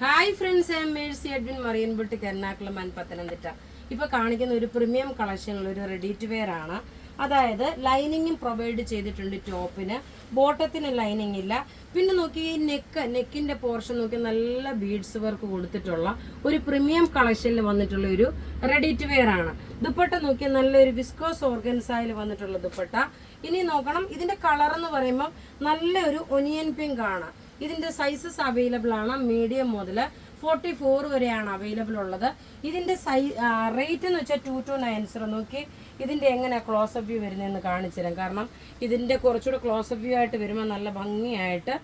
Hi friends, I am Mercy Edwin, Marian boutique, Ernakulam and Pathanamthitta. ഇപ്പോൾ കാണിക്കുന്ന ഒരു പ്രീമിയം കളക്ഷനിൽ ഒരു റെഡി ടു വെയർ ആണ്. അതായത് ലൈനിങ്ങും പ്രൊവൈഡ് ചെയ്തിട്ടുണ്ട്. ടോപ്പിന് ബോട്ടത്തിന് ലൈനിങ് ഇല്ല. പിന്നെ നോക്കി ഈ നെക്കിന്റെ പോർഷൻ നോക്കി നല്ല ബീഡ്സ് വർക്ക് കൊടുത്തിട്ടുള്ള ഒരു പ്രീമിയം കളക്ഷനിൽ വന്നിട്ടുള്ള ഒരു റെഡി ടു വെയർ ആണ്. ദുപ്പട്ട നോക്കി നല്ലൊരു വിസ്കോസ് ഓർഗൻസായിൽ വന്നിട്ടുള്ള ദുപ്പട്ട. ഇനി നോക്കണം, ഇതിന്റെ കളർ എന്ന് പറയുമ്പോൾ നല്ലൊരു ഒനിയൻ പിങ്ക് ആണ്. ഇതിന്റെ സൈസസ് അവൈലബിൾ ആണ്. മീഡിയം മുതൽ 44 വരെയാണ് അവൈലബിൾ ഉള്ളത്. ഇതിന്റെ റേറ്റ് എന്ന് വെച്ചാൽ 2290. നോക്കി ഇതിന്റെ എങ്ങനെ ക്ലോസപ്പ് വ്യൂ വരുന്നതെന്ന് കാണിച്ചു തരാം. കാരണം ഇതിന്റെ കുറച്ചുകൂടെ ക്ലോസപ്പ് വ്യൂ ആയിട്ട് വരുമ്പോൾ നല്ല ഭംഗിയായിട്ട്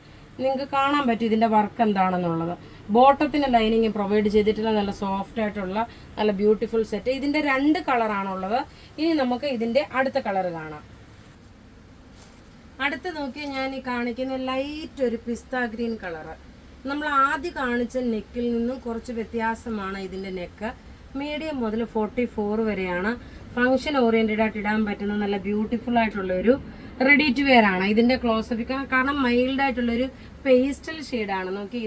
നിങ്ങൾക്ക് കാണാൻ പറ്റും ഇതിന്റെ വർക്ക് എന്താണെന്നുള്ളത്. ബോട്ടത്തിന് ലൈനിങ് പ്രൊവൈഡ് ചെയ്തിട്ടുള്ള നല്ല സോഫ്റ്റ് ആയിട്ടുള്ള നല്ല ബ്യൂട്ടിഫുൾ സെറ്റ്. ഇതിന്റെ 2 കളറാണുള്ളത്. ഇനി നമുക്ക് ഇതിന്റെ അടുത്ത കളർ കാണാം. അടുത്ത് നോക്കി ഞാൻ ഈ കാണിക്കുന്ന ലൈറ്റ് ഒരു പിസ്ത ഗ്രീൻ കളറ്. നമ്മൾ ആദ്യം കാണിച്ച നെക്കിൽ നിന്നും കുറച്ച് വ്യത്യാസമാണ് ഇതിൻ്റെ നെക്ക്. മീഡിയം മുതൽ 44 വരെയാണ്. ഫങ്ഷൻ ഓറിയൻറ്റഡ് ആയിട്ട് ഇടാൻ പറ്റുന്ന നല്ല ബ്യൂട്ടിഫുൾ ആയിട്ടുള്ള ഒരു റെഡി ടു വെയർ ആണ്. ഇതിൻ്റെ ക്ലോസിഫിക്കാൻ കാരണം മൈൽഡ് ആയിട്ടുള്ളൊരു പേസ്റ്റൽ ഷെയ്ഡാണ്. നോക്കി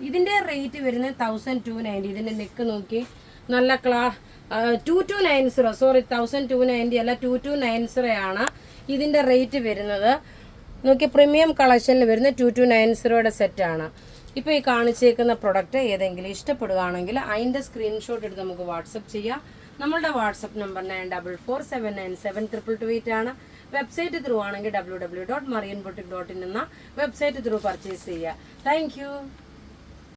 ഇതിൻ്റെ റേറ്റ് വരുന്നത് 1290. ഇതിൻ്റെ നെക്ക് നോക്കി നല്ല 2290, സോറി 1290 അല്ല 2290 ആണ് ഇതിന്റെ റേറ്റ് വരുന്നത്. നോക്കി പ്രീമിയം കളക്ഷനിൽ വരുന്ന 2290 സെറ്റാണ്. ഇപ്പോൾ ഈ കാണിച്ചേക്കുന്ന പ്രൊഡക്റ്റ് ഏതെങ്കിലും ഇഷ്ടപ്പെടുകയാണെങ്കിൽ അതിൻ്റെ സ്ക്രീൻഷോട്ട് എടുത്ത് നമുക്ക് വാട്സപ്പ് ചെയ്യാം. നമ്മളുടെ വാട്സപ്പ് നമ്പർ 9447972228 ആണ്. വെബ്സൈറ്റ് ത്രൂ ആണെങ്കിൽ www.marianboutique.in എന്ന വെബ്സൈറ്റ് ത്രൂ പർച്ചേസ് ചെയ്യുക. താങ്ക്